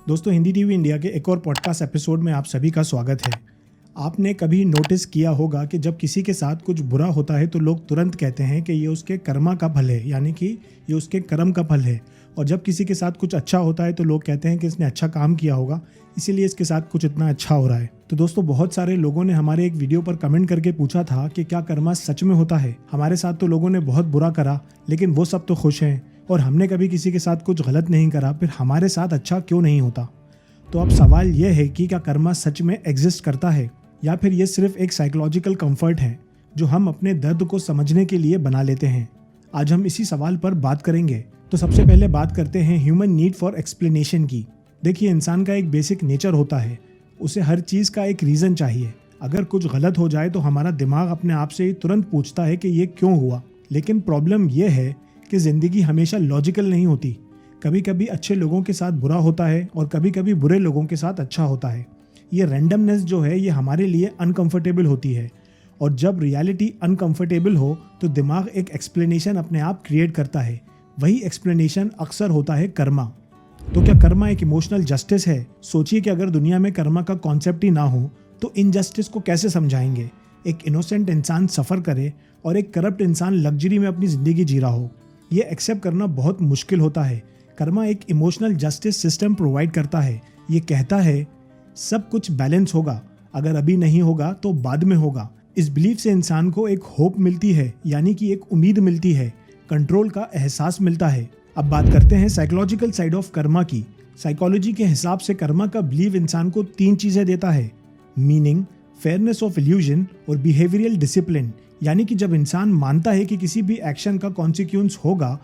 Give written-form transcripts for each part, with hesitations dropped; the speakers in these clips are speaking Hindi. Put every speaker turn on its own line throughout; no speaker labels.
दोस्तों, हिंदी टीवी इंडिया के एक और पॉडकास्ट एपिसोड में आप सभी का स्वागत है। आपने कभी नोटिस किया होगा कि जब किसी के साथ कुछ बुरा होता है तो लोग तुरंत कहते हैं कि ये उसके कर्मा का फल है, यानी कि ये उसके कर्म का फल है। और जब किसी के साथ कुछ अच्छा होता है तो लोग कहते हैं कि इसने अच्छा काम किया होगा, इसीलिए इसके साथ कुछ इतना अच्छा हो रहा है। तो दोस्तों, बहुत सारे लोगों ने हमारे एक वीडियो पर कमेंट करके पूछा था कि क्या कर्मा सच में होता है। हमारे साथ तो लोगों ने बहुत बुरा करा, लेकिन वो सब तो खुश हैं, और हमने कभी किसी के साथ कुछ गलत नहीं करा, फिर हमारे साथ अच्छा क्यों नहीं होता। तो अब सवाल यह है कि क्या कर्मा सच में एग्जिस्ट करता है, या फिर ये सिर्फ एक साइकोलॉजिकल कंफर्ट है जो हम अपने दर्द को समझने के लिए बना लेते हैं। आज हम इसी सवाल पर बात करेंगे। तो सबसे पहले बात करते हैं ह्यूमन नीड फॉर एक्सप्लेनेशन की। देखिए, इंसान का एक बेसिक नेचर होता है, उसे हर चीज़ का एक रीज़न चाहिए। अगर कुछ गलत हो जाए तो हमारा दिमाग अपने आप से ही तुरंत पूछता है कि ये क्यों हुआ। लेकिन प्रॉब्लम यह है कि ज़िंदगी हमेशा लॉजिकल नहीं होती। कभी कभी अच्छे लोगों के साथ बुरा होता है और कभी कभी बुरे लोगों के साथ अच्छा होता है। ये रैंडमनेस जो है ये हमारे लिए अनकंफर्टेबल होती है, और जब रियलिटी अनकंफर्टेबल हो तो दिमाग एक एक्सप्लेनेशन अपने आप क्रिएट करता है। वही एक्सप्लेनेशन अक्सर होता है कर्मा। तो क्या कर्मा एक इमोशनल जस्टिस है? सोचिए कि अगर दुनिया में कर्मा का कॉन्सेप्ट ही ना हो तो इनजस्टिस को कैसे समझाएंगे। एक इनोसेंट इंसान सफ़र करे और एक करप्ट इंसान लग्जरी में अपनी ज़िंदगी जी रहा हो, ये एक्सेप्ट करना बहुत मुश्किल होता है। कर्मा एक इमोशनल जस्टिस सिस्टम प्रोवाइड करता है। ये कहता है सब कुछ बैलेंस होगा, अगर अभी नहीं होगा तो बाद में होगा। इस बिलीफ से इंसान को एक होप मिलती है, यानी कि एक उम्मीद मिलती है, कंट्रोल का एहसास मिलता है। अब बात करते हैं साइकोलॉजिकल साइड ऑफ कर्मा की। साइकोलॉजी के हिसाब से कर्मा का बिलीव इंसान को 3 चीज़ें देता है: मीनिंग, फेयरनेस ऑफ इल्यूजन और बिहेवियरल डिसिप्लिन। यानी कि जब इंसान मानता है कि किसी भी एक्शन का कॉन्सिक्वेंस होगा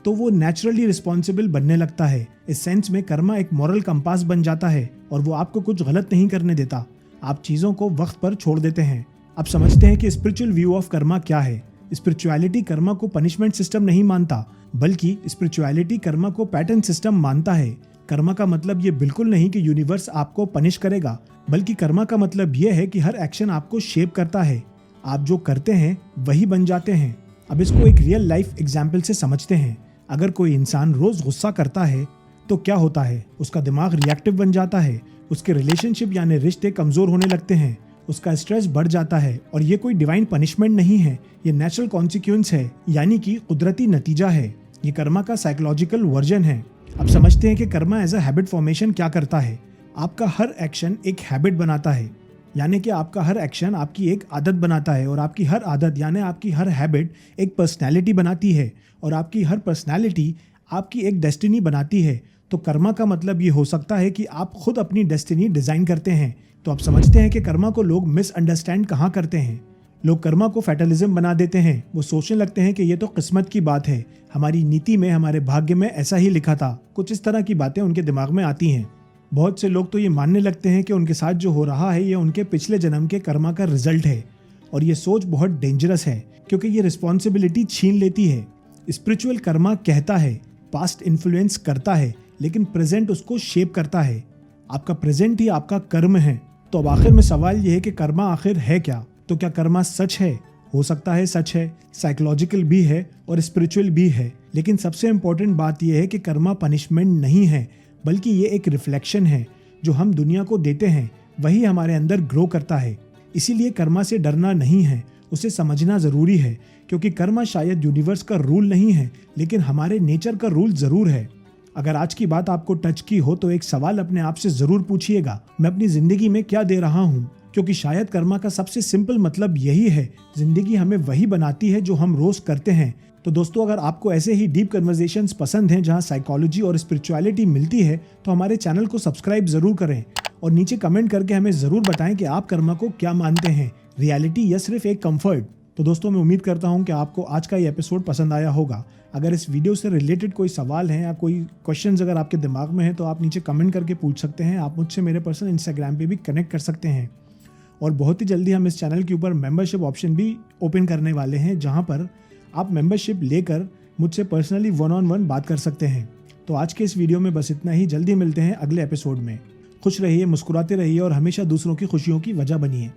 तो वो नेचुरली रिस्पॉन्सिबल बनने लगता है। इस सेंस में कर्मा एक मॉरल कंपास बन जाता है और वो आपको कुछ गलत नहीं करने देता। आप चीज़ों को वक्त पर छोड़ देते हैं। अब समझते हैं कि स्पिरिचुअल व्यू ऑफ कर्मा क्या है। स्पिरिचुअलिटी कर्मा को पनिशमेंट सिस्टम नहीं मानता, बल्कि स्पिरिचुअलिटी कर्मा को पैटर्न सिस्टम मानता है। कर्मा का मतलब ये बिल्कुल नहीं कि यूनिवर्स आपको पनिश करेगा, बल्कि कर्मा का मतलब ये है कि हर एक्शन आपको शेप करता है। आप जो करते हैं वही बन जाते हैं। अब इसको एक रियल लाइफ एग्जाम्पल से समझते हैं। अगर कोई इंसान रोज गुस्सा करता है तो क्या होता है? उसका दिमाग रिएक्टिव बन जाता है, उसके रिलेशनशिप यानी रिश्ते कमजोर होने लगते हैं, उसका स्ट्रेस बढ़ जाता है। और ये कोई डिवाइन पनिशमेंट नहीं है, ये नेचुरल कॉन्सिक्वेंस है, यानी कि कुदरती नतीजा है। ये कर्मा का साइकोलॉजिकल वर्जन है। अब समझते हैं कि karma as a habit formation क्या करता है। आपका हर एक्शन एक हैबिट बनाता है, यानी कि आपका हर एक्शन आपकी एक आदत बनाता है, और आपकी हर आदत यानी आपकी हर हैबिट एक पर्सनैलिटी बनाती है, और आपकी हर पर्सनैलिटी आपकी एक डेस्टिनी बनाती है। तो कर्मा का मतलब ये हो सकता है कि आप खुद अपनी डेस्टिनी डिज़ाइन करते हैं। तो आप समझते हैं कि कर्मा को लोग मिसअंडरस्टैंड कहाँ करते हैं। लोग कर्मा को फैटलिज्म बना देते हैं। वो सोचने लगते हैं कि ये तो किस्मत की बात है, हमारी नीति में, हमारे भाग्य में ऐसा ही लिखा था। कुछ इस तरह की बातें उनके दिमाग में आती हैं। बहुत से लोग तो ये मानने लगते हैं कि उनके साथ जो हो रहा है ये उनके पिछले जन्म के कर्मा का रिजल्ट है। और ये सोच बहुत डेंजरस है, क्योंकि ये रिस्पॉन्सिबिलिटी छीन लेती है। स्पिरिचुअल कर्मा कहता है पास्ट इन्फ्लुएंस करता है, लेकिन प्रेजेंट उसको शेप करता है। आपका प्रेजेंट ही आपका कर्म है। तो अब आखिर में सवाल यह है कि कर्मा आखिर है क्या? तो क्या कर्मा सच है? हो सकता है सच है, साइकोलॉजिकल भी है और स्पिरिचुअल भी है। लेकिन सबसे इंपॉर्टेंट बात यह है कि कर्मा पनिशमेंट नहीं है, बल्कि ये एक रिफ्लेक्शन है। जो हम दुनिया को देते हैं वही हमारे अंदर ग्रो करता है। इसीलिए कर्मा से डरना नहीं है, उसे समझना ज़रूरी है। क्योंकि कर्मा शायद यूनिवर्स का रूल नहीं है, लेकिन हमारे नेचर का रूल ज़रूर है। अगर आज की बात आपको टच की हो तो एक सवाल अपने आप से ज़रूर पूछिएगा, मैं अपनी ज़िंदगी में क्या दे रहा हूँ? क्योंकि शायद कर्मा का सबसे सिंपल मतलब यही है, ज़िंदगी हमें वही बनाती है जो हम रोज़ करते हैं। तो दोस्तों, अगर आपको ऐसे ही डीप कन्वर्सेशंस पसंद हैं जहां साइकोलॉजी और स्पिरिचुअलिटी मिलती है, तो हमारे चैनल को सब्सक्राइब ज़रूर करें और नीचे कमेंट करके हमें ज़रूर बताएं कि आप कर्मा को क्या मानते हैं, रियलिटी या सिर्फ एक कंफर्ट। तो दोस्तों, मैं उम्मीद करता हूं कि आपको आज का ये एपिसोड पसंद आया होगा। अगर इस वीडियो से रिलेटेड कोई सवाल है या कोई क्वेश्चंस अगर आपके दिमाग में है तो आप नीचे कमेंट करके पूछ सकते हैं। आप मुझसे मेरे पर्सनल इंस्टाग्राम पे भी कनेक्ट कर सकते हैं। और बहुत ही जल्दी हम इस चैनल के ऊपर मेंबरशिप ऑप्शन भी ओपन करने वाले हैं, जहाँ पर आप मेंबरशिप लेकर मुझसे पर्सनली 1-on-1 बात कर सकते हैं। तो आज के इस वीडियो में बस इतना ही। जल्दी मिलते हैं अगले एपिसोड में। खुश रहिए, मुस्कुराते रहिए और हमेशा दूसरों की खुशियों की वजह बनिए।